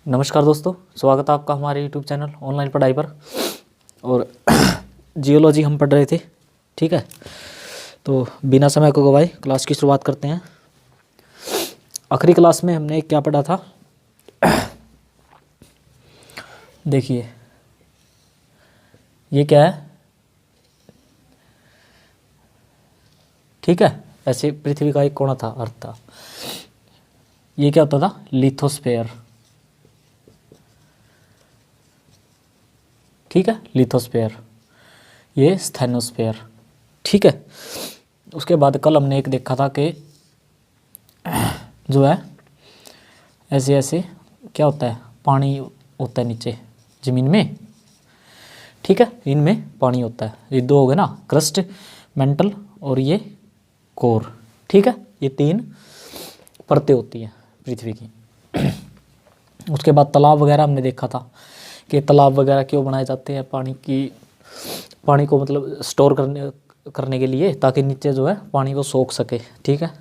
नमस्कार दोस्तों, स्वागत है आपका हमारे यूट्यूब चैनल ऑनलाइन पढ़ाई पर। और जियोलॉजी हम पढ़ रहे थे, ठीक है। तो बिना समय को गवाए क्लास की शुरुआत करते हैं। आखिरी क्लास में हमने क्या पढ़ा था, देखिए ये क्या है, ठीक है। ऐसे पृथ्वी का एक कोना था, अर्थ था। ये क्या होता था, लिथोस्फेयर, ठीक है, लिथोस्फेयर। ये स्थैनोस्फेयर, ठीक है। उसके बाद कल हमने एक देखा था कि जो है ऐसे ऐसे क्या होता है, पानी होता है नीचे ज़मीन में, ठीक है। इनमें पानी होता है। ये दो हो गए ना, क्रस्ट, मेंटल और ये कोर, ठीक है। ये तीन परतें होती हैं पृथ्वी की। उसके बाद तालाब वगैरह हमने देखा था कि तालाब वगैरह क्यों बनाए जाते हैं, पानी को मतलब स्टोर करने के लिए, ताकि नीचे जो है पानी को सोख सके, ठीक है।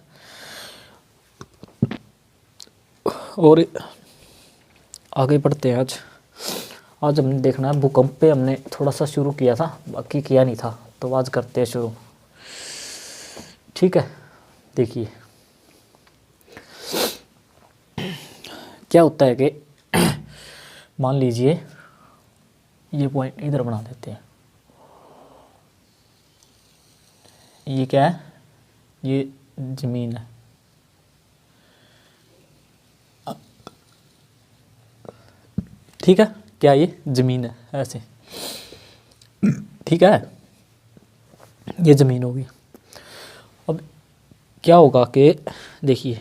और आगे बढ़ते हैं। आज हमने देखना है भूकंप पे। हमने थोड़ा सा शुरू किया था, बाकी किया नहीं था, तो आज करते हैं शुरू, ठीक है। देखिए क्या होता है कि मान लीजिए ये पॉइंट इधर बना देते हैं। ये क्या है, ये ज़मीन है, ठीक है। क्या ये ज़मीन है, ऐसे, ठीक है। ये ज़मीन होगी। अब क्या होगा कि देखिए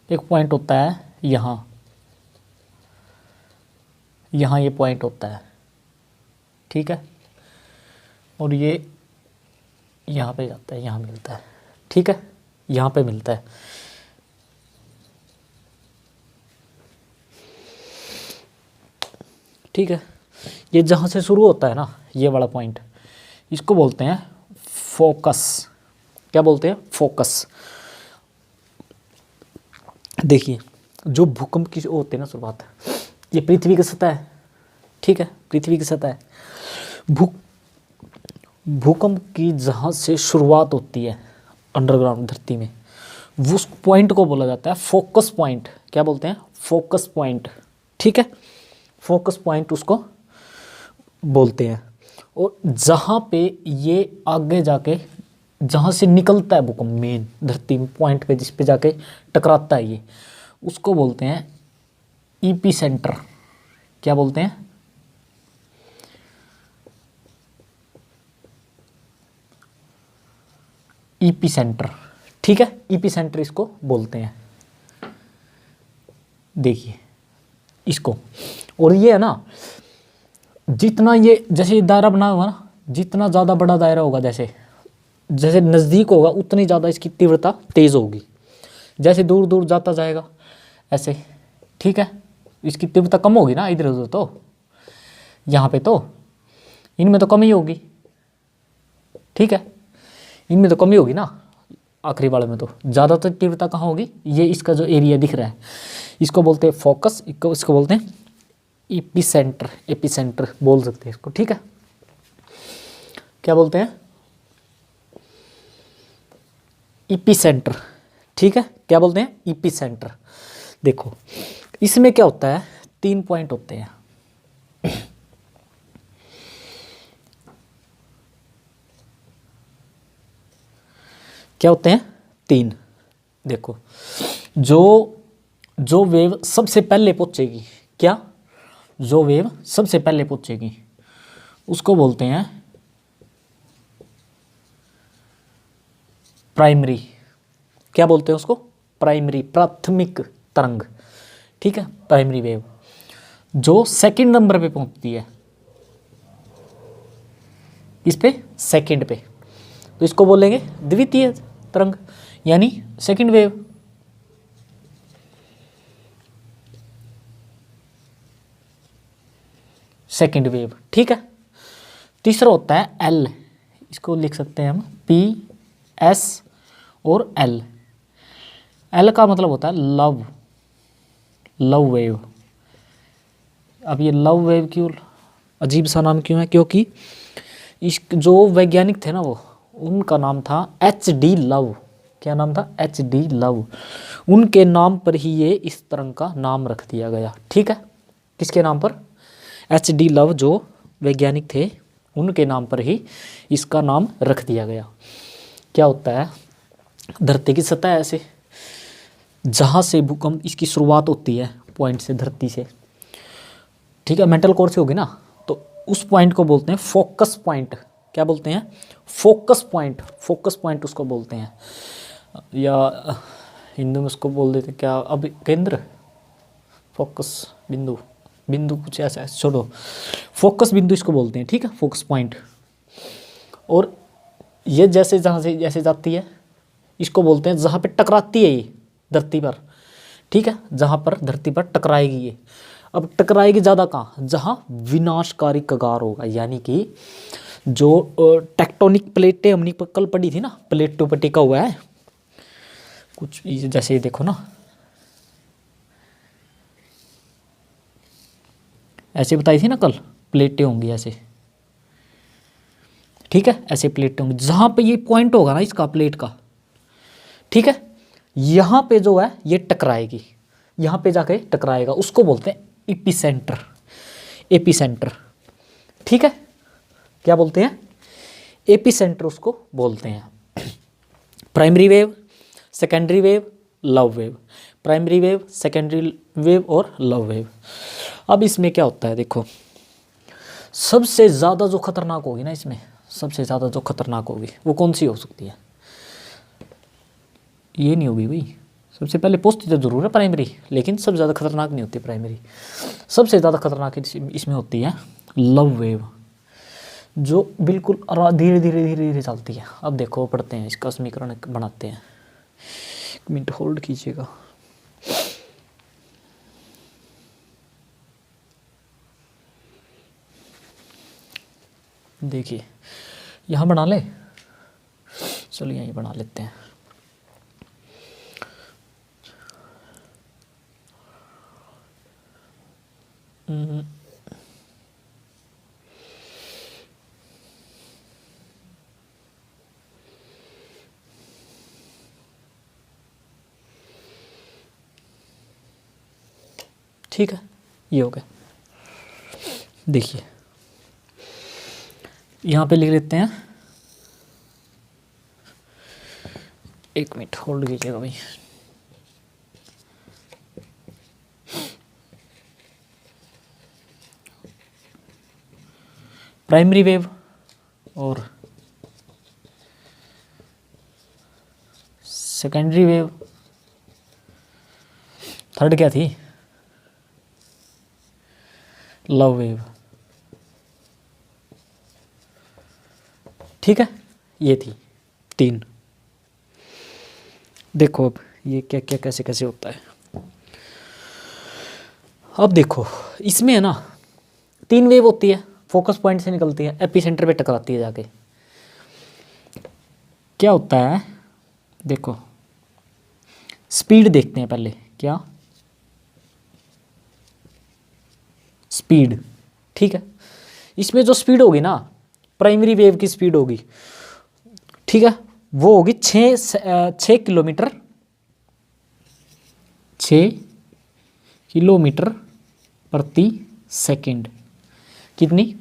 एक पॉइंट होता है यहाँ ये पॉइंट होता है, ठीक है। और ये यहाँ पे जाता है, यहाँ मिलता है, ठीक है। यहाँ पे मिलता है, ठीक है। ये जहाँ से शुरू होता है ना, ये वाला पॉइंट, इसको बोलते हैं फोकस। क्या बोलते हैं, फोकस। देखिए जो भूकंप की होती है ना शुरुआत, ये पृथ्वी की सतह है, ठीक है। पृथ्वी की सतह है। भूकंप की जहाँ से शुरुआत होती है अंडरग्राउंड धरती में, उस पॉइंट को बोला जाता है फोकस पॉइंट। क्या बोलते हैं, फोकस पॉइंट, ठीक है। फोकस पॉइंट उसको बोलते हैं। और जहाँ पे ये आगे जाके, जहाँ से निकलता है भूकंप मेन धरती में पॉइंट पे, जिस पे जाके टकराता है ये, उसको बोलते हैं ईपी सेंटर। क्या बोलते हैं, ईपी सेंटर, ठीक है। ईपी सेंटर इसको बोलते हैं, देखिए इसको। और ये है ना, जितना ये जैसे दायरा बना हुआ ना, जितना ज़्यादा बड़ा दायरा होगा, जैसे जैसे नज़दीक होगा उतनी ज़्यादा इसकी तीव्रता तेज़ होगी। जैसे दूर दूर जाता जाएगा ऐसे, ठीक है, इसकी तीव्रता कम होगी ना इधर उधर। तो यहाँ पे तो इनमें तो कम ही होगी, ठीक है। इनमें तो कमी होगी ना, आखिरी वाले में तो ज़्यादातर तीव्रता कहाँ होगी। ये इसका जो एरिया दिख रहा है, इसको बोलते हैं फोकस, इसको बोलते हैं एपी सेंटर। एपी सेंटर बोल सकते हैं इसको, ठीक है। क्या बोलते हैं, ईपी सेंटर, ठीक है। क्या बोलते हैं, ईपी सेंटर। देखो इसमें क्या होता है, 3 पॉइंट होते हैं, क्या होते हैं, 3। देखो जो वेव सबसे पहले पहुंचेगी, क्या, जो वेव सबसे पहले पहुंचेगी उसको बोलते हैं प्राइमरी। क्या बोलते हैं उसको, प्राइमरी, प्राथमिक तरंग, ठीक है, प्राइमरी वेव। जो सेकंड नंबर पे पहुंचती है, इस पे सेकंड पे, तो इसको बोलेंगे द्वितीय तरंग, यानी सेकंड वेव। सेकंड वेव, ठीक है। तीसरा होता है एल, इसको लिख सकते हैं हम पी, एस और एल। एल का मतलब होता है लव, लव वेव। अब ये लव वेव क्यों अजीब सा नाम क्यों है? क्योंकि इस जो वैज्ञानिक थे ना वो, उनका नाम था HD लव। क्या नाम था? HD love. उनके नाम पर ही ये इस तरंग का नाम रख दिया गया। ठीक है, किसके नाम पर? HD लव जो वैज्ञानिक थे उनके नाम पर ही इसका नाम रख दिया गया। क्या होता है, धरती की सतह ऐसे जहाँ से भूकंप इसकी शुरुआत होती है पॉइंट से, धरती से, ठीक है, मेंटल कोर से होगी ना, तो उस पॉइंट को बोलते हैं फोकस पॉइंट। क्या बोलते हैं? Focus point. फोकस पॉइंट उसको बोलते हैं, या हिंदी में उसको बोल देते क्या, अब केंद्र, फोकस बिंदु, बिंदु कुछ ऐसा है, छोड़ो, फोकस बिंदु इसको बोलते हैं। ठीक है, फोकस पॉइंट। और ये जैसे जहाँ से जैसे जाती है इसको बोलते हैं जहाँ पे टकराती है ये धरती पर। ठीक है, जहाँ पर धरती पर टकराएगी ये। अब टकराएगी ज़्यादा कहाँ? जहाँ विनाशकारी कगार होगा, यानी कि जो टेक्टोनिक प्लेटें हमने कल पढ़ी थी ना, प्लेटों पर टिका हुआ है कुछ, जैसे देखो ना, ऐसे बताई थी ना कल, प्लेटें होंगी ऐसे। ठीक है, ऐसे प्लेटें होंगी, जहाँ पे ये पॉइंट होगा ना इसका, प्लेट का, ठीक है, यहाँ पे जो है ये टकराएगी, यहाँ पे जाके टकराएगा, उसको बोलते हैं एपिसेंटर। एपिसेंटर, ठीक है, क्या बोलते हैं? एपिसेंटर उसको बोलते हैं। Primary wave, secondary wave, love wave. Primary wave, secondary wave और लव वेव। अब इसमें क्या होता है देखो, सबसे ज़्यादा जो खतरनाक होगी ना इसमें, सबसे ज़्यादा जो खतरनाक होगी वो कौन सी हो सकती है? ये नहीं होगी भाई, सबसे पहले पूछती तो जरूर है प्राइमरी, लेकिन सबसे ज़्यादा खतरनाक नहीं होती प्राइमरी। सबसे ज़्यादा खतरनाक इसमें होती है लव वेव, जो बिल्कुल धीरे धीरे धीरे धीरे चलती है। अब देखो पढ़ते हैं, इसका समीकरण बनाते हैं। एक मिनट होल्ड कीजिएगा। देखिए यहाँ बना ले, चलिए यहीं बना लेते हैं। ठीक है, ये हो गया। देखिए यहाँ पे लिख लेते हैं, एक मिनट होल्ड कीजिएगा भाई। प्राइमरी वेव और सेकेंडरी वेव, थर्ड क्या थी? Love wave. ठीक है, ये थी तीन। देखो अब ये क्या क्या कैसे कैसे होता है। अब देखो इसमें है ना तीन वेव होती है, फोकस पॉइंट से निकलती है, एपिसेंटर पे टकराती है जाके। क्या होता है देखो, स्पीड देखते हैं पहले। क्या? स्पीड। ठीक है, इसमें जो स्पीड होगी ना, प्राइमरी वेव की स्पीड होगी, ठीक है, वो होगी 6 किलोमीटर, 6 किलोमीटर प्रति सेकंड। कितनी?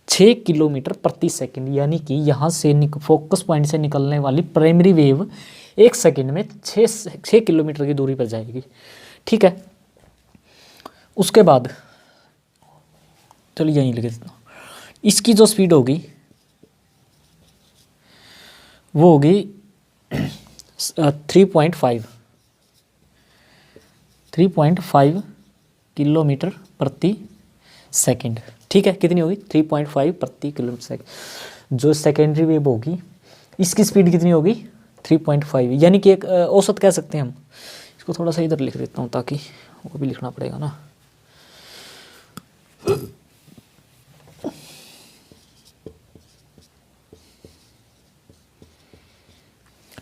6 किलोमीटर प्रति सेकंड। यानी कि यहाँ से फोकस पॉइंट से निकलने वाली प्राइमरी वेव 1 सेकंड में 6 किलोमीटर की दूरी पर जाएगी। ठीक है, उसके बाद चलिए यहीं लिख देता हूँ, इसकी जो स्पीड होगी वो होगी 3.5 किलोमीटर प्रति सेकंड। ठीक है, कितनी होगी? 3.5 प्रति किलोमीटर सेकंड। जो सेकेंडरी वेव होगी इसकी स्पीड कितनी होगी? 3.5, यानी कि एक औसत कह सकते हैं हम इसको। थोड़ा सा इधर लिख देता हूँ ताकि वो भी लिखना पड़ेगा ना।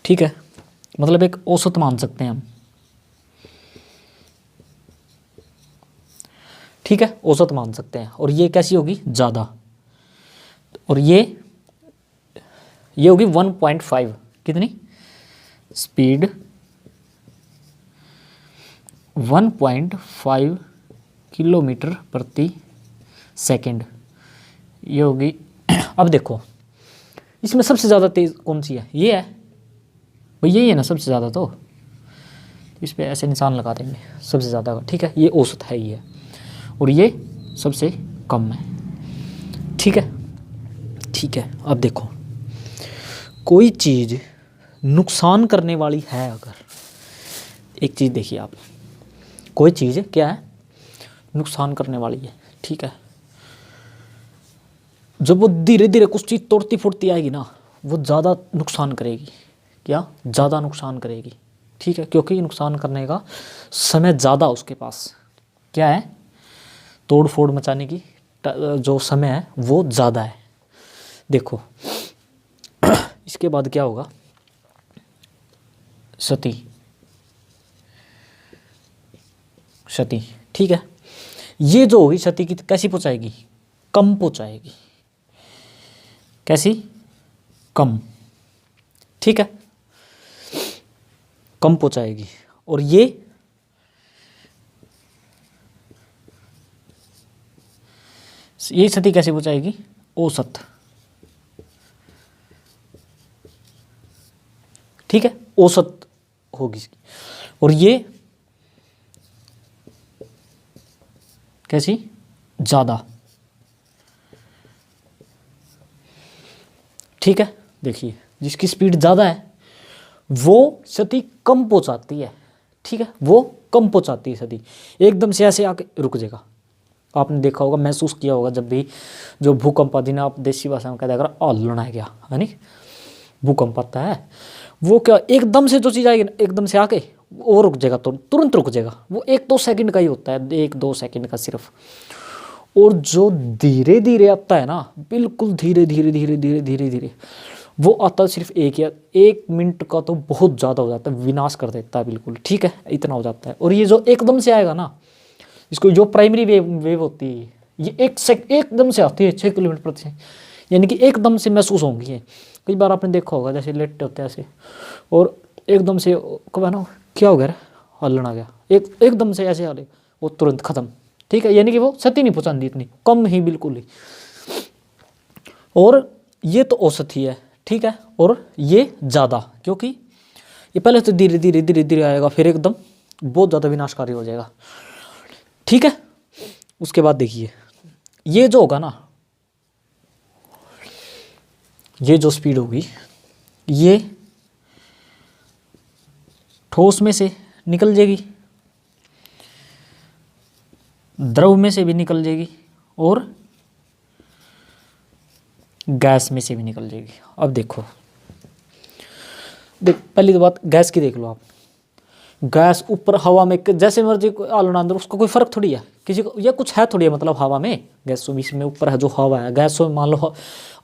ठीक है, मतलब एक औसत मान सकते हैं हम। ठीक है, औसत मान सकते हैं। और ये कैसी होगी, ज़्यादा। और ये होगी 1.5, कितनी स्पीड, 1.5 किलोमीटर प्रति सेकंड, ये होगी। अब देखो इसमें सबसे ज़्यादा तेज़ कौन सी है, ये है भाई, यही है ना सबसे ज़्यादा। तो इस पे ऐसे निशान लगा देंगे सबसे ज़्यादा का, ठीक है, ये औसत है ये, और ये सबसे कम है, ठीक है। ठीक है, अब देखो कोई चीज़ नुकसान करने वाली है, अगर एक चीज़ देखिए आप, कोई चीज़ क्या है, नुकसान करने वाली है, ठीक है। जब वो धीरे धीरे कुछ चीज़ तोड़ती फुटती आएगी ना, वो ज़्यादा नुकसान करेगी, क्या ज़्यादा नुकसान करेगी, ठीक है, क्योंकि नुकसान करने का समय ज़्यादा उसके पास क्या है, तोड़ फोड़ मचाने की जो समय है वो ज़्यादा है। देखो इसके बाद क्या होगा, क्षति, क्षति, ठीक है। ये जो होगी क्षति की कैसी पहुंचाएगी, कम पहुंचाएगी, कैसी, कम, ठीक है, कम पहुंचाएगी। और ये क्षति कैसे पहुंचाएगी, औसत, ठीक है, औसत होगी इसकी। और ये कैसी, ज़्यादा, ठीक है। देखिए जिसकी स्पीड ज़्यादा है वो क्षति कम पहुंचाती है, ठीक है, वो कम पहुंचाती है क्षति, एकदम से ऐसे आके रुक जाएगा। आपने देखा होगा, महसूस किया होगा, जब भी जो भूकंप आदि ना, आप देसी भाषा में कहते हैं आलोड़न है क्या, है नहीं, भूकंप आता है, वो क्या एकदम से जो चीज़ आएगी एकदम से आके वो रुक जाएगा, तो तुरंत रुक जाएगा, वो 1-2 सेकंड का ही होता है, 1-2 सेकंड का सिर्फ। और जो धीरे धीरे आता है ना, बिल्कुल धीरे धीरे धीरे धीरे धीरे धीरे वो आता है सिर्फ 1 मिनट का, तो बहुत ज़्यादा हो जाता है, विनाश कर देता है बिल्कुल, ठीक है, इतना हो जाता है। और ये जो एकदम से आएगा ना, इसको जो प्राइमरी वेव होती है, ये एकदम से आती है 6 किलोमीटर प्रति सेकंड, यानी कि एकदम से महसूस होंगी है। कई बार आपने देखा होगा जैसे लेटे होते हैं ऐसे, और एकदम से कब है ना, क्या हो गया, हलन आ गया, एकदम से ऐसे हाले, वो तुरंत खत्म, ठीक है, यानी कि वो क्षति नहीं पहुंचाती, इतनी कम ही, बिल्कुल ही। और ये तो औसत ही है, ठीक है, और ये ज़्यादा, क्योंकि ये पहले तो धीरे धीरे धीरे धीरे आएगा, फिर एकदम बहुत ज़्यादा विनाशकारी हो जाएगा, ठीक है। उसके बाद देखिए ये जो होगा ना, ये जो स्पीड होगी, ये ठोस में से निकल जाएगी, द्रव में से भी निकल जाएगी, और गैस में से भी निकल जाएगी। अब देखो पहली तो बात गैस की देख लो आप, गैस ऊपर हवा में जैसे मर्जी आलोना अंदर, उसका कोई फर्क थोड़ी है किसी को, या कुछ है थोड़ी है, मतलब हवा में गैसों बीच में ऊपर है जो हवा है, गैसों में मान लो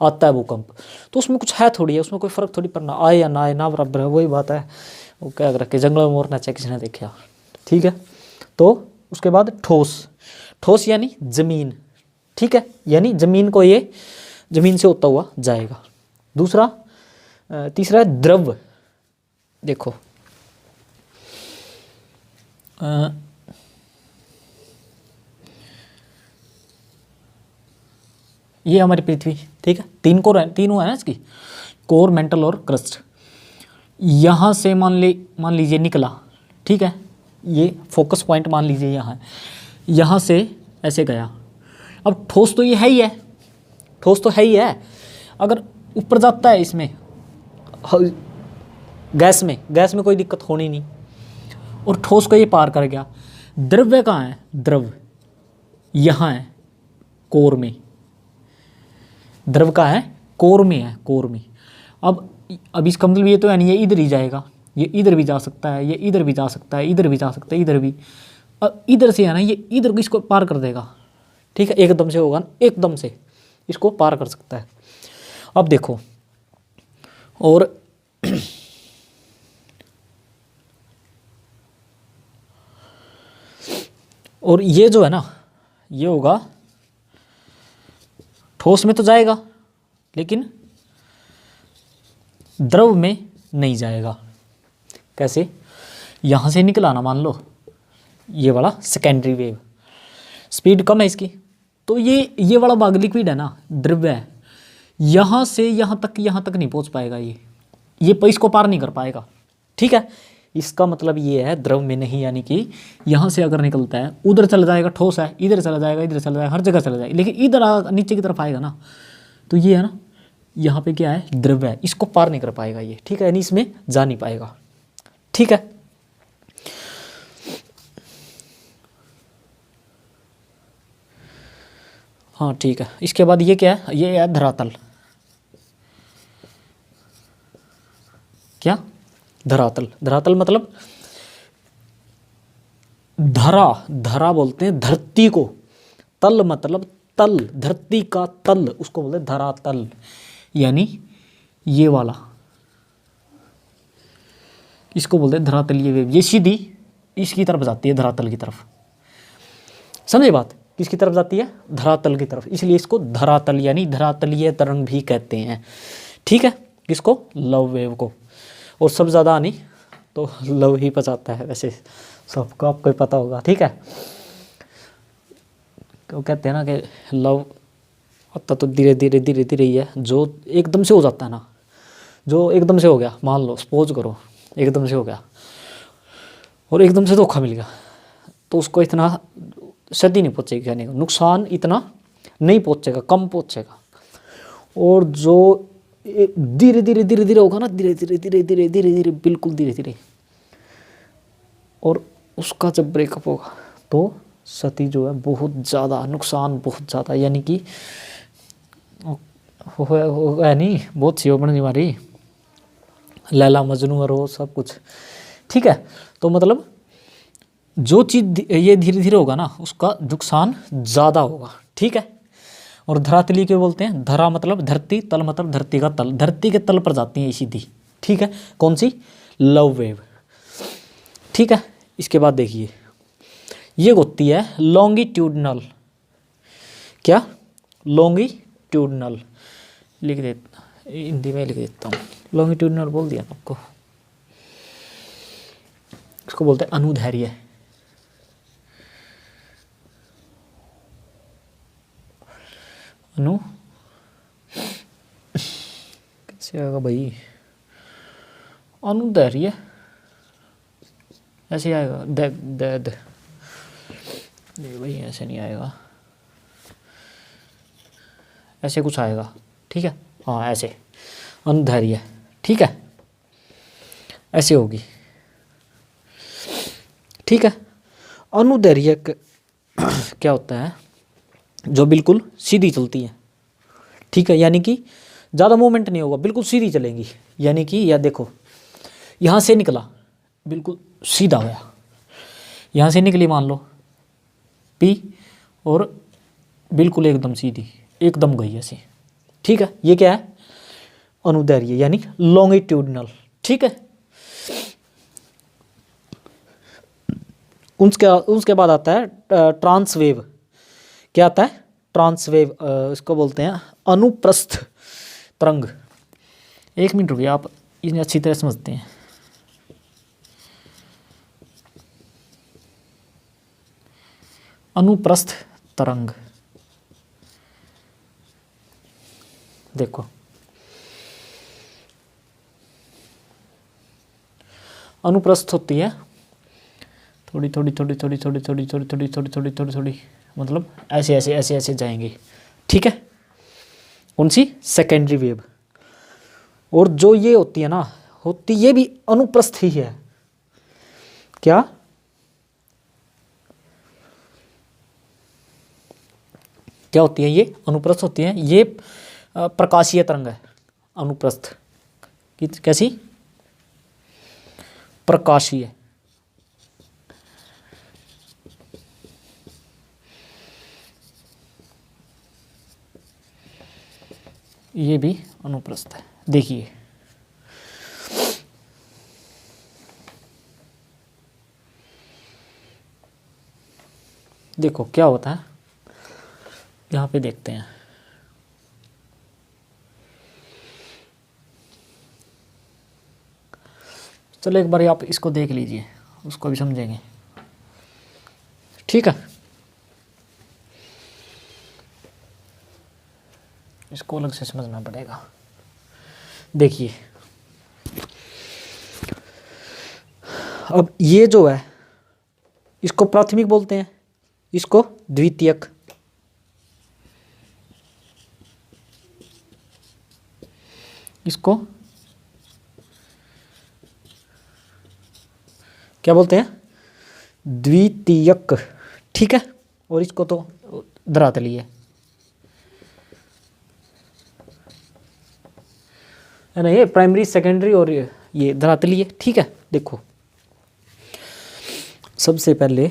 आता है भूकंप, तो उसमें कुछ है थोड़ी है, उसमें कोई फर्क थोड़ी पड़ना, आए या ना आए ना बराबर है, वही बात है। वो क्या रखे जंगलों में मोर नाचा किसी ने देखा, ठीक है। तो उसके बाद ठोस, ठोस यानी जमीन, ठीक है, यानी जमीन को ये जमीन से होता हुआ जाएगा। दूसरा तीसरा है द्रव, देखो ये हमारी पृथ्वी, ठीक है, तीनों है ना इसकी, कोर, मेंटल और क्रस्ट। यहाँ से मान लीजिए निकला, ठीक है, ये फोकस पॉइंट मान लीजिए यहाँ से ऐसे गया। अब ठोस तो ये है ही है, ठोस तो है ही है, अगर ऊपर जाता है इसमें गैस में कोई दिक्कत होनी नहीं, और ठोस को ये पार कर गया। द्रव्य कहाँ है, द्रव यहाँ है कोर में, द्रव का है कोर में, है कोर में। अब इसका मतलब ये तो है नहीं ये इधर ही जाएगा, ये इधर भी जा सकता है, ये इधर भी जा सकता है, इधर भी जा सकता है, इधर भी, इधर से है ना, ये इधर इसको पार कर देगा, ठीक है, एकदम से होगा, एकदम से इसको पार कर सकता है। अब देखो और ये जो है ना, ये होगा ठोस में तो जाएगा लेकिन द्रव में नहीं जाएगा। कैसे? यहाँ से निकला ना, मान लो ये वाला सेकेंडरी वेव, स्पीड कम है इसकी, तो ये वाला भाग लिक्विड है ना, द्रव्य है, यहाँ से यहाँ तक नहीं पहुँच पाएगा, ये इसको पार नहीं कर पाएगा। ठीक है, इसका मतलब ये है द्रव में नहीं, यानी कि यहाँ से अगर निकलता है उधर चला जाएगा, ठोस है, इधर चला जाएगा, इधर चला जाएगा, हर जगह चला जाएगा, लेकिन इधर नीचे की तरफ आएगा ना, तो ये है ना, यहाँ पे क्या है, द्रव्य है, इसको पार नहीं कर पाएगा ये। ठीक है, यानी इसमें जा नहीं पाएगा। ठीक है, हाँ ठीक है। इसके बाद ये क्या है, ये है धरातल। क्या? धरातल। धरातल मतलब धरा बोलते हैं धरती को, तल मतलब तल, धरती का तल, उसको बोलते हैं धरातल, यानी ये वाला, इसको बोलते हैं धरातलीय वेव। ये सीधी इसकी तरफ जाती है, धरातल की तरफ। समझे बात? किसकी तरफ जाती है? धरातल की तरफ, इसलिए इसको धरातल यानी धरातलीय तरंग भी कहते हैं। ठीक है, किसको? लव वेव को। और सब ज़्यादा आनी तो लव ही पचाता है, वैसे सबको आपको पता होगा। ठीक है, तो कहते हैं ना कि लव आता तो धीरे धीरे ही है, जो एकदम से हो जाता है ना, जो एकदम से हो गया, मान लो सपोज करो एकदम से हो गया और एकदम से धोखा मिल गया, तो उसको इतना क्षति नहीं पहुँचेगी, यानी नुकसान इतना नहीं पहुँचेगा, कम पहुँचेगा। और जो धीरे धीरे होगा ना, धीरे बिल्कुल धीरे धीरे, और उसका जब ब्रेकअप होगा तो क्षति जो है बहुत ज़्यादा, नुकसान बहुत ज़्यादा, यानी कि होगा नहीं, बहुत सी बनने वाली, लैला मजनू और वो सब कुछ। ठीक है, तो मतलब जो चीज़ ये धीरे धीरे होगा ना, उसका नुकसान ज़्यादा होगा। ठीक है, और धरातली के बोलते हैं, धरा मतलब धरती, तल मतलब धरती का तल, धरती के तल पर जाती है सीधी। ठीक है, कौन सी? Love wave. ठीक है, इसके बाद देखिए ये होती है लॉन्गिट्यूडनल। क्या? लॉन्गिट्यूडनल। लिख देता, हिंदी में लिख देता हूँ, लॉन्गिट्यूडनल बोल दिया आपको। इसको बोलते हैं अनुदैर्घ्य। कैसे आएगा भाई? अनुदैर्घ्य ऐसे आएगा, नहीं भाई ऐसे नहीं आएगा, ऐसे कुछ आएगा। ठीक है, हाँ ऐसे अनुदैर्घ्य। ठीक है, ऐसे होगी। ठीक है, अनुदैर्घ्य क्या होता है? जो बिल्कुल सीधी चलती है। ठीक है, यानी कि ज़्यादा मूवमेंट नहीं होगा, बिल्कुल सीधी चलेंगी। यानी कि या देखो, यहाँ से निकला बिल्कुल सीधा गया, यहाँ से निकली मान लो पी, और बिल्कुल एकदम सीधी, एकदम गई ऐसे। ठीक है, ये क्या है? अनुदैर्घ्य यानी लॉन्गिट्यूडनल। ठीक है, उसके बाद आता है ट्रांसवेव। क्या आता है? ट्रांसवेव। इसको बोलते हैं अनुप्रस्थ तरंग। एक मिनट रुकिए, आप इन्हें अच्छी तरह समझते हैं। अनुप्रस्थ तरंग, देखो अनुप्रस्थ होती है थोड़ी थोड़ी थोड़ी थोड़ी थोड़ी थोड़ी थोड़ी थोड़ी थोड़ी थोड़ी थोड़ी थोड़ी, मतलब ऐसे ऐसे ऐसे ऐसे जाएंगे। ठीक है, कौन सी? Secondary wave. और जो ये होती है ना, होती ये भी अनुप्रस्थ ही है। क्या? क्या होती है ये? अनुप्रस्थ होती है। ये प्रकाशीय तरंग है अनुप्रस्थ। कैसी? प्रकाशीय। ये भी अनुप्रस्थ है। देखिए देखो क्या होता है, यहाँ पे देखते हैं। चलो एक बार आप इसको देख लीजिए, उसको भी समझेंगे, ठीक है। इसको अलग से समझना पड़ेगा। देखिए अब ये जो है इसको प्राथमिक बोलते हैं, इसको द्वितीयक, इसको क्या बोलते हैं, द्वितीयक, ठीक है। और इसको तो धरातलीय है ना, ये प्राइमरी सेकेंडरी और ये धरातलीय, ठीक है। देखो सबसे पहले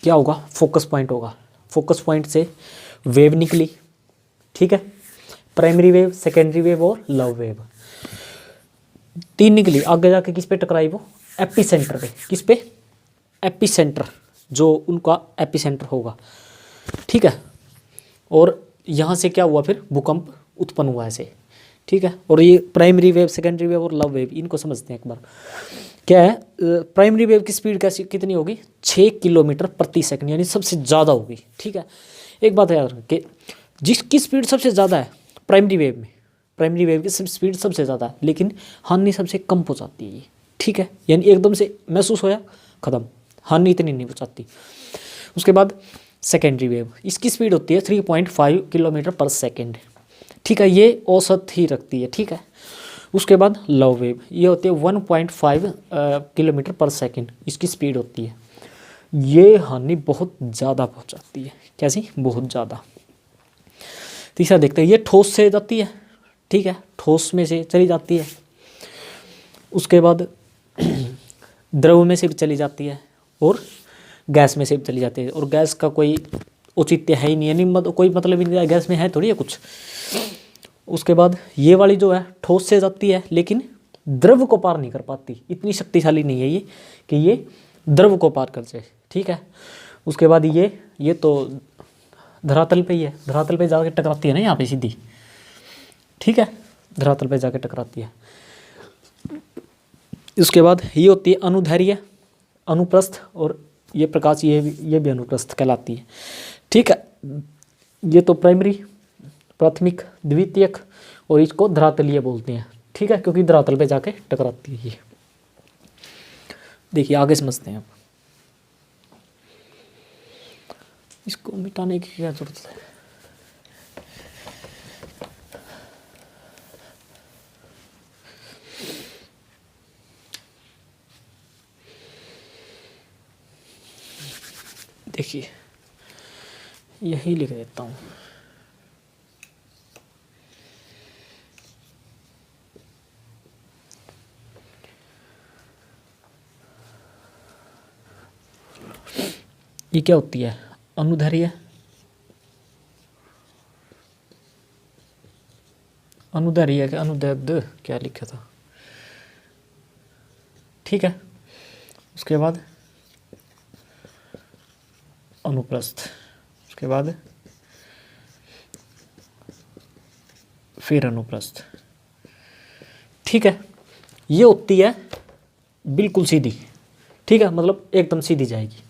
क्या होगा, फोकस पॉइंट होगा, फोकस पॉइंट से वेव निकली, ठीक है। प्राइमरी वेव, सेकेंडरी वेव और लव वेव, तीन निकली। आगे जाके किस पे टकराई वो, एपिसेंटर पे। किस पे, एपिसेंटर, जो उनका एपिसेंटर होगा, ठीक है। और यहाँ से क्या हुआ, फिर भूकंप उत्पन्न हुआ ऐसे, ठीक है। और ये प्राइमरी वेव, सेकेंडरी वेव और लव वेव, इनको समझते हैं एक बार। क्या है, प्राइमरी वेव की स्पीड कैसी कितनी होगी, 6 किलोमीटर प्रति सेकंड, यानी सबसे ज़्यादा होगी, ठीक है। एक बात याद रखें, जिसकी स्पीड सबसे ज़्यादा है प्राइमरी वेव में, प्राइमरी वेव की स्पीड सबसे ज़्यादा है, लेकिन हानि सबसे कम पहुँचाती है ये, ठीक है। यानी एकदम से महसूस होया, ख़त्म, हानि इतनी नहीं पहुँचाती। उसके बाद सेकेंडरी वेव, इसकी स्पीड होती है 3.5 किलोमीटर पर सेकेंड, ठीक है। ये औसत ही रखती है, ठीक है। उसके बाद लव वेव, ये होती है 1.5 किलोमीटर पर सेकेंड, इसकी स्पीड होती है। ये हानि बहुत ज़्यादा पहुंचाती है, कैसी, बहुत ज़्यादा। तीसरा देखते हैं, ये ठोस से जाती है, ठीक है, ठोस में से चली जाती है। उसके बाद द्रव में से भी चली जाती है और गैस में से भी चली जाती है। और गैस का कोई औचित्य है ही नहीं, यानी कोई मतलब ही नहीं, गैस में है थोड़ी है कुछ। उसके बाद ये वाली जो है ठोस से जाती है, लेकिन द्रव को पार नहीं कर पाती, इतनी शक्तिशाली नहीं है ये कि ये द्रव को पार कर जाए, ठीक है। उसके बाद ये तो धरातल पे ही है, धरातल पे जाके टकराती है ना यहाँ पे सीधी, ठीक है, धरातल पे जाके टकराती है। उसके बाद ये होती है अनुदैर्ध्य, अनुप्रस्थ, और ये प्रकाश, ये भी अनुप्रस्थ कहलाती है, ठीक है। ये तो प्राइमरी, प्राथमिक, द्वितीयक, और इसको धरातलीय बोलते हैं, ठीक है, क्योंकि धरातल पे जाके टकराती है ये। देखिए आगे समझते हैं अब, इसको मिटाने की क्या जरूरत है। देखिए यही लिख देता हूँ, ये क्या होती है, अनुदैर्ध्य, अनुदैर्ध्य क्या, अनुदैर्ध्य क्या लिखा था, ठीक है। उसके बाद अनुप्रस्थ, उसके बाद फिर अनुप्रस्थ, ठीक है। ये होती है बिल्कुल सीधी, ठीक है, मतलब एकदम सीधी जाएगी।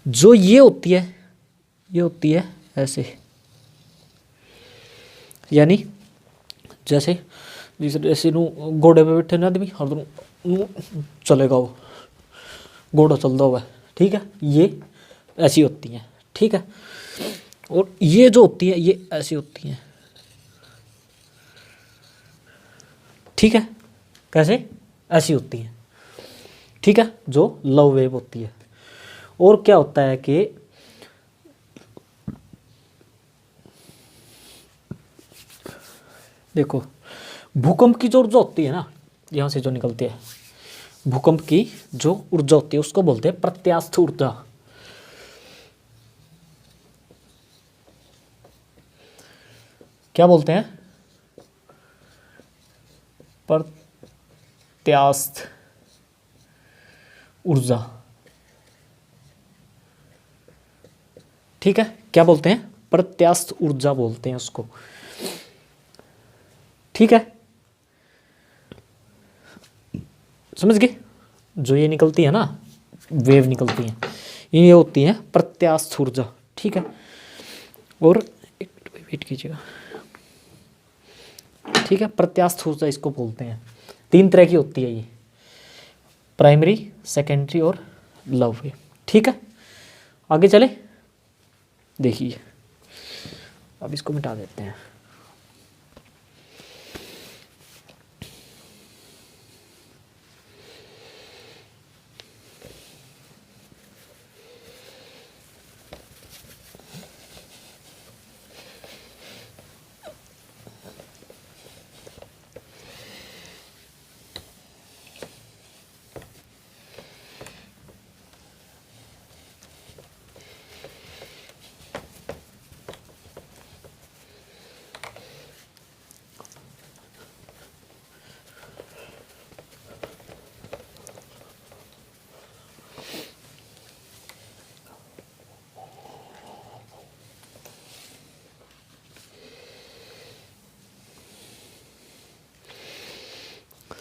जो ये होती है ऐसे, यानी जैसे जैसे घोड़े पे बैठे ना आदमी, हर दोनों चलेगा वो, घोड़ा चलता हुआ है, ठीक है, ये ऐसी होती हैं, ठीक है। और ये जो होती है ये ऐसी होती हैं, ठीक है, कैसे, ऐसी होती हैं, ठीक है, जो लव वेव होती है। और क्या होता है कि देखो भूकंप की जो ऊर्जा होती है ना, यहाँ से जो निकलती है, भूकंप की जो ऊर्जा होती है उसको बोलते हैं प्रत्यास्थ ऊर्जा, क्या बोलते हैं, प्रत्यास्थ ऊर्जा, ठीक है, क्या बोलते हैं, प्रत्यास्थ ऊर्जा बोलते हैं उसको। ठीक है, समझ गए, जो ये निकलती है ना, वेव निकलती है, ये होती है प्रत्यास्थ ऊर्जा। ठीक है, और एक मिनट वेट कीजिएगा। ठीक है, प्रत्यास्थ ऊर्जा इसको बोलते हैं। 3 तरह की होती है ये, प्राइमरी, सेकेंडरी और लव वेव। ठीक है, आगे चले, देखिए अब इसको मिटा देते हैं।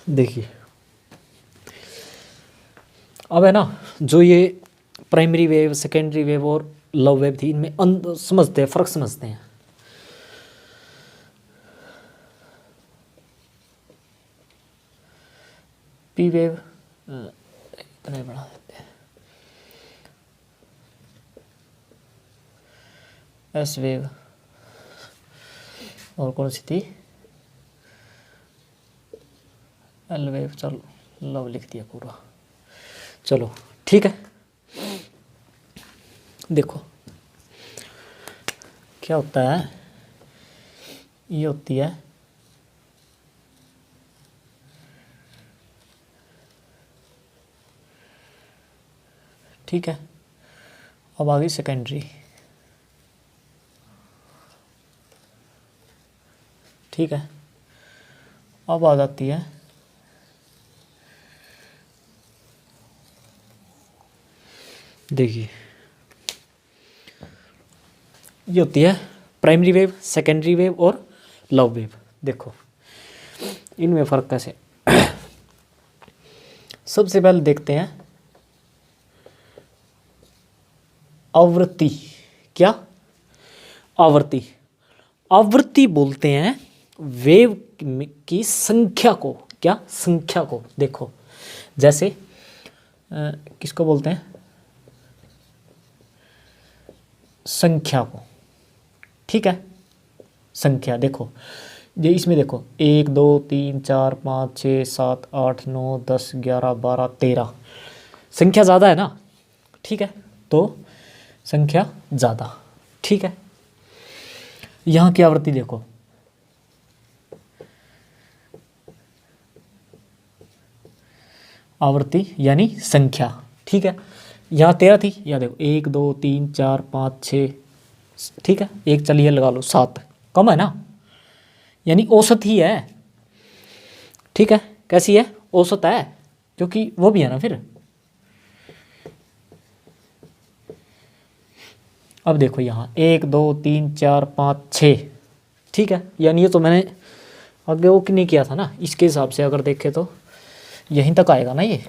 देखिए अब है ना, जो ये प्राइमरी वेव, सेकेंडरी वेव और लव वेव थी, इनमें समझते हैं, फर्क समझते हैं। पी वेव इतना ही बढ़ा देते हैं, एस वेव, और कौन सी थी, एल वेव, चलो लव लिख दिया पूरा। चलो ठीक है, देखो क्या होता है, ये होती है ठीक है। अब आ गई सेकेंडरी। ठीक है, अब आ जाती है देखिए, ये होती है प्राइमरी वेव, सेकेंडरी वेव और लव वेव। देखो इनमें फ़र्क कैसे, सबसे पहले देखते हैं आवृत्ति। क्या, आवृत्ति, आवृत्ति बोलते हैं वेव की संख्या को। क्या, संख्या को। देखो जैसे किसको बोलते हैं, संख्या को। ठीक है, संख्या। देखो ये इसमें देखो 1 2 3 4 5 6 7 8 9 10 11 12 13, संख्या ज़्यादा है ना। ठीक है, तो संख्या ज़्यादा। ठीक है, यहाँ की आवृत्ति देखो, आवृत्ति यानी संख्या। ठीक है, यहाँ 13 थी, यहाँ देखो 1 2 3 4 5 6, ठीक है, एक चलिए लगा लो 7, कम है ना, यानी औसत ही है। ठीक है, कैसी है, औसत है, क्योंकि वो भी है ना फिर। अब देखो यहाँ 1 2 3 4 5 6, ठीक है, यानी ये तो मैंने आगे वो नहीं किया था ना, इसके हिसाब से अगर देखें तो यहीं तक आएगा ना ये।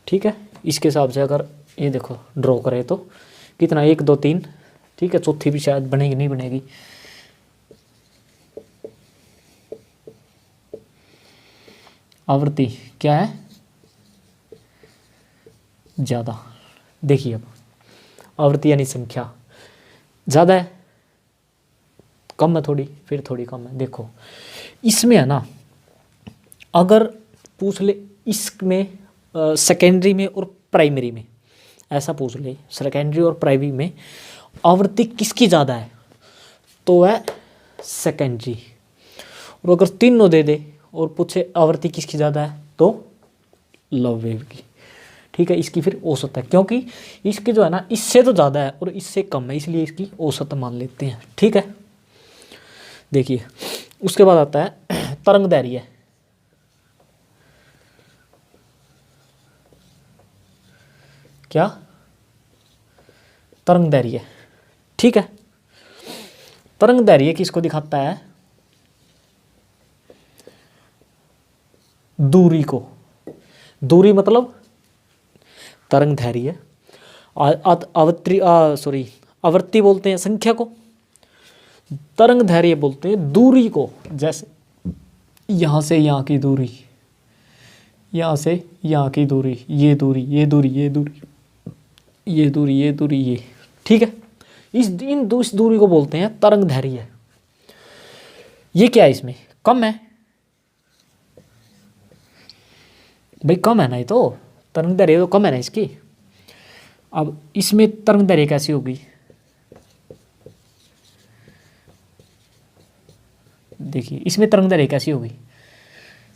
ठीक है, इसके हिसाब से अगर ये देखो ड्रॉ करें तो कितना, 1 2 3, ठीक है, चौथी भी शायद बनेगी, नहीं बनेगी। आवृत्ति क्या है, ज़्यादा। देखिए अब आवृत्ति यानी संख्या, ज़्यादा है, कम है थोड़ी, फिर थोड़ी कम है। देखो इसमें है ना, अगर पूछ ले इसमें सेकेंडरी में और प्राइमरी में, ऐसा पूछ ले सेकेंडरी और प्राइमरी में आवृत्ति किसकी ज़्यादा है, तो है सेकेंडरी। और अगर तीनों दे दे और पूछे आवृत्ति किसकी ज़्यादा है, तो लव वेव की। ठीक है, इसकी फिर औसत है, क्योंकि इसकी जो है ना, इससे तो ज़्यादा है और इससे कम है, इसलिए इसकी औसत मान लेते हैं। ठीक है, देखिए उसके बाद आता है तरंग दैर्घ्य। क्या, तरंग दैर्घ्य, ठीक है। तरंग दैर्घ्य किसको दिखाता है? दूरी को। दूरी मतलब तरंग दैर्घ्य, आवृत्ति बोलते हैं संख्या को, तरंग दैर्घ्य बोलते हैं दूरी को। जैसे यहाँ से यहाँ की दूरी, यहाँ से यहाँ की दूरी, ये दूरी, ये दूरी, ये दूरी, ये दूरी, ये दूरी, ये, ठीक है। इस दूरी को बोलते हैं तरंग दैर्घ्य। ये क्या है? इसमें कम है भाई, कम है ना, ये तो तरंग दैर्घ्य तो कम है ना इसकी। अब इसमें तरंग दैर्घ्य कैसी होगी? देखिए इसमें तरंग दैर्घ्य कैसी होगी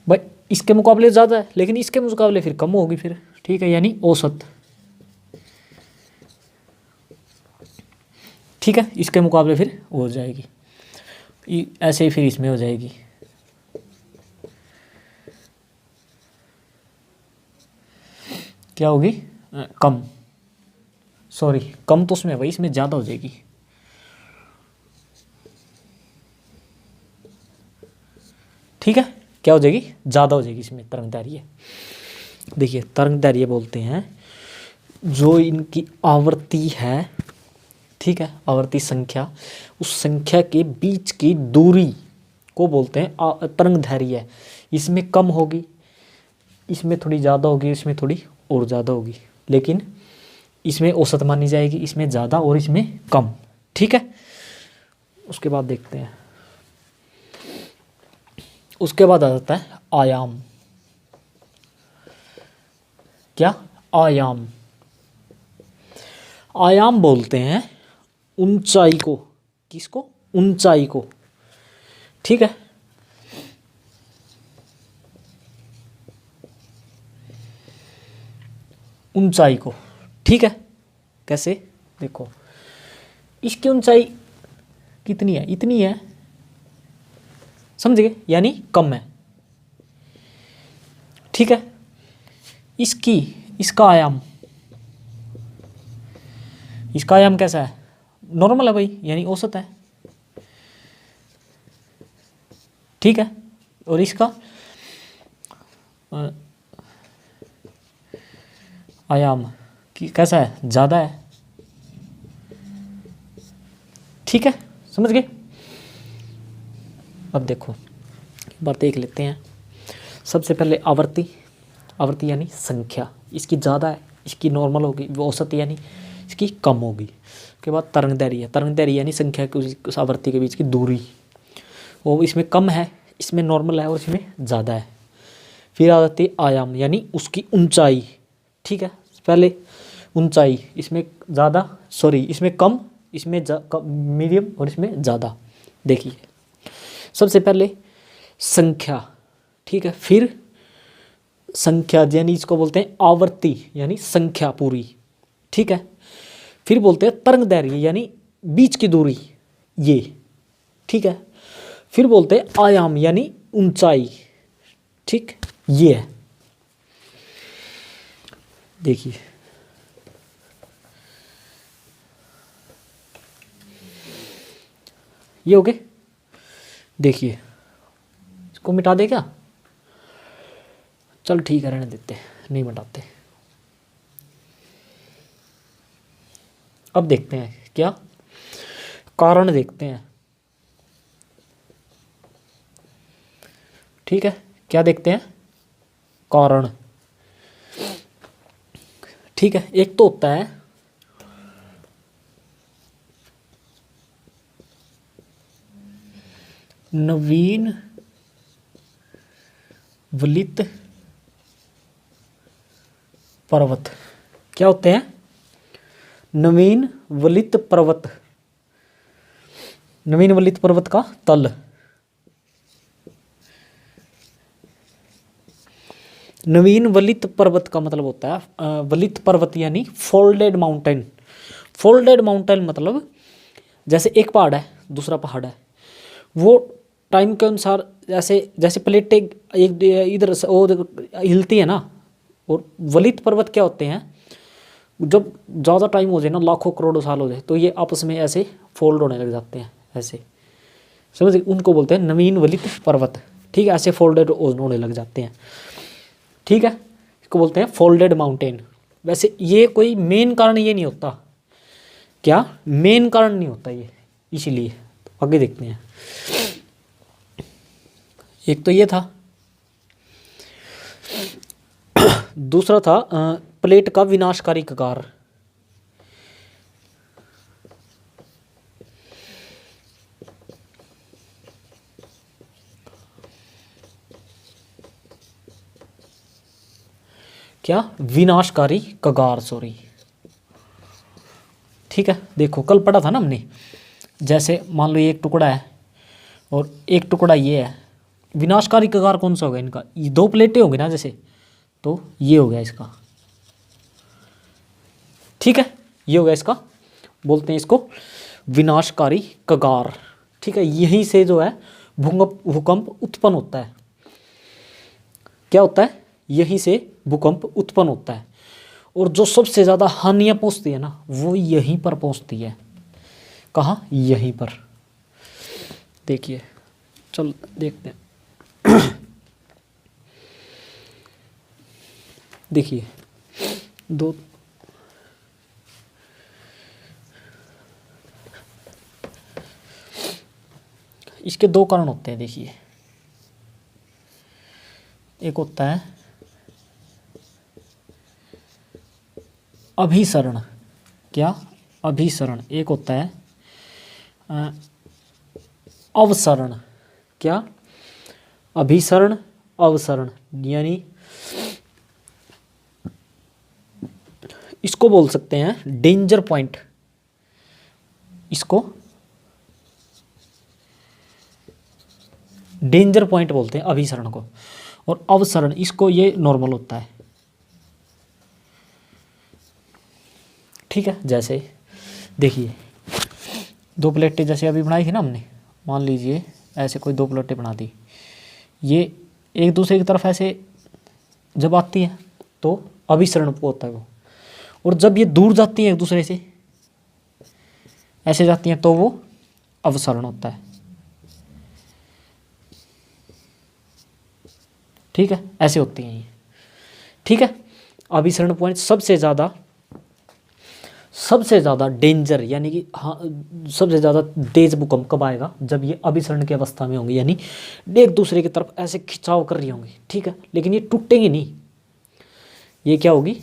भाई, इसके मुकाबले ज़्यादा है, लेकिन इसके मुकाबले फिर कम होगी फिर, ठीक है, यानी औसत, ठीक है। इसके मुकाबले फिर हो जाएगी, ऐसे ही फिर इसमें हो जाएगी। क्या होगी? कम, सॉरी कम तो उसमें भाई, इसमें ज़्यादा हो जाएगी, ठीक है। क्या हो जाएगी? ज़्यादा हो जाएगी इसमें तरंग दैर्घ्य। देखिए तरंग दैर्घ्य बोलते हैं जो इनकी आवृत्ति है, ठीक है, आवृत्ति संख्या, उस संख्या के बीच की दूरी को बोलते हैं तरंग दैर्घ्य। इसमें कम होगी, इसमें थोड़ी ज़्यादा होगी, इसमें थोड़ी और ज़्यादा होगी, लेकिन इसमें औसत मानी जाएगी, इसमें ज़्यादा और इसमें कम, ठीक है। उसके बाद देखते हैं, उसके बाद आ जाता है आयाम। क्या? आयाम। आयाम बोलते हैं ऊंचाई को। किसको? ऊंचाई को, ठीक है। ऊंचाई को, ठीक है। कैसे? देखो इसकी ऊंचाई कितनी है? इतनी है, समझ गए, यानी कम है, ठीक है। इसका आयाम, इसका आयाम कैसा है? नॉर्मल है भाई, यानी औसत है, ठीक है। और इसका आयाम कैसा है? ज़्यादा है, ठीक है, समझ गए। अब देखो एक बार देख लेते हैं। सबसे पहले आवृत्ति, आवृत्ति यानी संख्या, इसकी ज़्यादा है, इसकी नॉर्मल होगी, वो औसत यानी इसकी कम होगी। उसके बाद तरंग दैर्घ्य, तरंग दैर्घ्य यानी संख्या की उस आवृत्ति के बीच की दूरी, वो इसमें कम है, इसमें नॉर्मल है और इसमें ज़्यादा है। फिर आ जाती है आयाम यानी उसकी ऊंचाई, ठीक है। पहले ऊंचाई, इसमें ज़्यादा, सॉरी इसमें कम, इसमें मीडियम और इसमें ज़्यादा। देखिए सबसे पहले संख्या, ठीक है, फिर संख्या यानी इसको बोलते हैं आवृत्ति यानी संख्या पूरी, ठीक है। फिर बोलते हैं तरंग दैर्घ्य यानी बीच की दूरी, ये, ठीक है। फिर बोलते हैं आयाम यानी ऊंचाई, ठीक, ये है। देखिए ये हो गए। देखिए इसको मिटा दे क्या? चल ठीक है, रहने देते, नहीं मिटाते। अब देखते हैं क्या कारण, देखते हैं, ठीक है। क्या देखते हैं? कारण, ठीक है। एक तो होता है नवीन वलित पर्वत। क्या होते हैं? नवीन वलित पर्वत, नवीन वलित पर्वत का तल, नवीन वलित पर्वत का मतलब होता है वलित पर्वत यानी फोल्डेड माउंटेन। फोल्डेड माउंटेन मतलब जैसे एक पहाड़ है, दूसरा पहाड़ है, वो टाइम के अनुसार जैसे जैसे प्लेटें एक इधर से वो हिलती है ना। और वलित पर्वत क्या होते हैं? जब ज़्यादा टाइम हो जाए ना, लाखों करोड़ों साल हो जाए, तो ये आपस में ऐसे फोल्ड होने लग जाते हैं ऐसे, समझ, उनको बोलते हैं नवीन वलित पर्वत। ठीक है, ऐसे फोल्डेड होने लग जाते हैं। ठीक है, इसको बोलते हैं फोल्डेड माउंटेन। वैसे ये कोई मेन कारण ये नहीं होता, क्या मेन कारण नहीं होता ये, इसीलिए। तो आगे देखते हैं। एक तो ये था, दूसरा था प्लेट का विनाशकारी कगार। क्या, विनाशकारी कगार, सॉरी। ठीक है, देखो कल पढ़ा था ना हमने, जैसे मान लो ये एक टुकड़ा है और एक टुकड़ा ये है, विनाशकारी कगार कौन सा होगा इनका, ये दो प्लेटें होंगी ना जैसे, तो ये हो गया इसका। ठीक है, ये हो गया इसका, बोलते हैं इसको विनाशकारी कगार। ठीक है, यहीं से जो है भूकंप उत्पन्न होता है। क्या होता है, यहीं से भूकंप उत्पन्न होता है, और जो सबसे ज़्यादा हानियाँ पहुँचती है ना, वो यहीं पर पहुँचती है। कहाँ, यहीं पर। देखिए, चल देखते हैं। देखिए, दो, इसके दो कारण होते हैं। देखिए, एक होता है अभिसरण। क्या, अभिसरण। एक होता है अवसरण। क्या, अभिसरण, अवसरण। यानी इसको बोल सकते हैं डेंजर पॉइंट, इसको डेंजर पॉइंट बोलते हैं अभिसरण को, और अवसरण इसको ये नॉर्मल होता है। ठीक है, जैसे देखिए, दो प्लेटें जैसे अभी बनाई थी ना हमने, मान लीजिए ऐसे कोई दो प्लेटें बना दी, ये एक दूसरे की तरफ ऐसे जब आती है तो अभिसरण होता है वो, और जब ये दूर जाती है एक दूसरे से ऐसे जाती हैं तो वो अवसरण होता है। ठीक है, ऐसे होती हैं ये। ठीक है, अभिसरण पॉइंट सबसे ज़्यादा डेंजर, यानी कि हाँ, सबसे ज़्यादा तेज भूकंप कब आएगा, जब ये अभिसरण की अवस्था में होंगे, यानी एक दूसरे की तरफ ऐसे खिंचाव कर रही होंगी। ठीक है, लेकिन ये टूटेंगे नहीं, ये क्या होगी,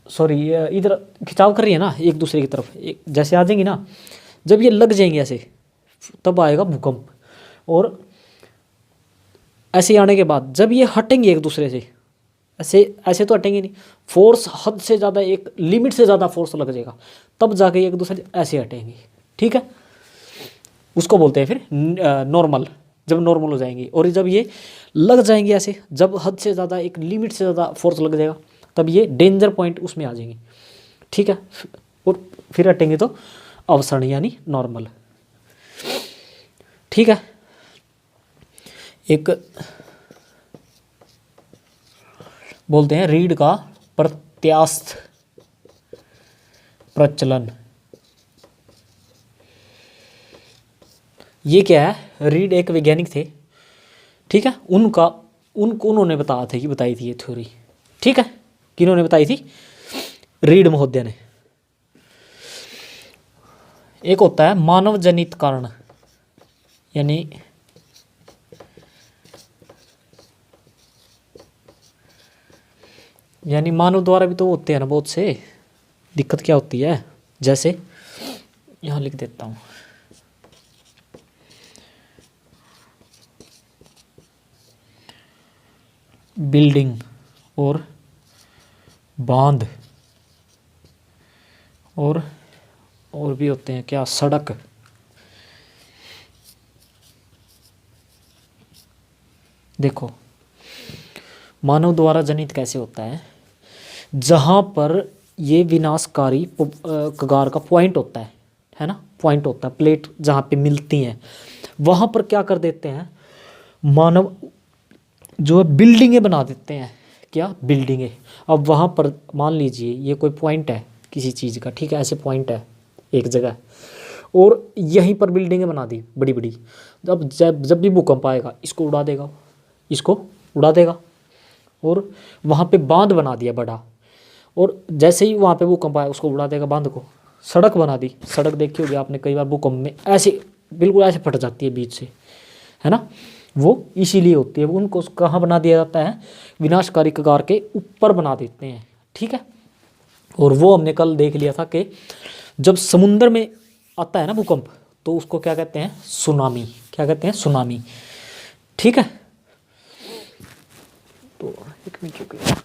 सॉरी, इधर खिंचाव कर रही है ना एक दूसरे की तरफ, जैसे आ जाएंगी ना, जब ये लग जाएंगे ऐसे तब आएगा भूकंप। और ऐसे आने के बाद जब ये हटेंगे एक दूसरे से, ऐसे ऐसे तो हटेंगे नहीं, फोर्स हद से ज़्यादा, एक लिमिट से ज़्यादा फोर्स लग जाएगा, तब जाके एक दूसरे ऐसे हटेंगे। ठीक है, उसको बोलते हैं फिर नॉर्मल, जब नॉर्मल हो जाएंगी। और जब ये लग जाएंगे ऐसे, जब हद से ज़्यादा, एक लिमिट से ज़्यादा फोर्स लग जाएगा, तब ये डेंजर पॉइंट उसमें आ जाएंगे। ठीक है, और फिर हटेंगे तो अवसरण यानी नॉर्मल। ठीक है, एक बोलते हैं रीढ़ का प्रत्यास्थ प्रचलन। ये क्या है, रीड एक वैज्ञानिक थे। ठीक है, उन्होंने बताई थी ये थ्योरी। ठीक है, किन्होंने बताई थी, रीड महोदय ने। एक होता है मानव जनित कारण, यानी मानव द्वारा भी तो होते हैं ना बहुत से। दिक्कत क्या होती है, जैसे यहाँ लिख देता हूँ, बिल्डिंग और बांध, और भी होते हैं क्या, सड़क। देखो, मानव द्वारा जनित कैसे होता है, जहाँ पर ये विनाशकारी कगार का पॉइंट होता है ना, पॉइंट होता है, प्लेट जहाँ पे मिलती हैं, वहाँ पर क्या कर देते हैं, मानव जो है बिल्डिंगें बना देते हैं। क्या, बिल्डिंग है। अब वहाँ पर मान लीजिए ये कोई पॉइंट है किसी चीज़ का, ठीक है, ऐसे पॉइंट है एक जगह, और यहीं पर बिल्डिंगें बना दी बड़ी बड़ी। अब जब जब भी भूकंप आएगा इसको उड़ा देगा, इसको उड़ा देगा। और वहाँ पे बांध बना दिया बड़ा, और जैसे ही वहाँ पे भूकंप आया उसको उड़ा देगा बांध को। सड़क बना दी, सड़क देखी होगी आपने कई बार, भूकंप में ऐसे बिल्कुल ऐसे फट जाती है बीच से, है ना, वो इसीलिए होती है। उनको कहाँ बना दिया जाता है, विनाशकारी कगार के ऊपर बना देते हैं, ठीक है। और वो हमने कल देख लिया था कि जब समुद्र में आता है ना भूकंप, तो उसको क्या कहते हैं, सुनामी। क्या कहते हैं, सुनामी, ठीक है। तो एक मिनट रुकिए,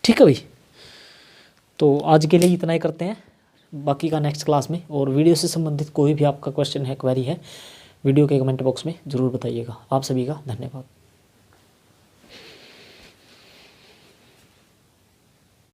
ठीक है भाई। तो आज के लिए इतना ही करते हैं, बाकी का नेक्स्ट क्लास में। और वीडियो से संबंधित कोई भी आपका क्वेश्चन है, क्वेरी है, वीडियो के कमेंट बॉक्स में ज़रूर बताइएगा। आप सभी का धन्यवाद।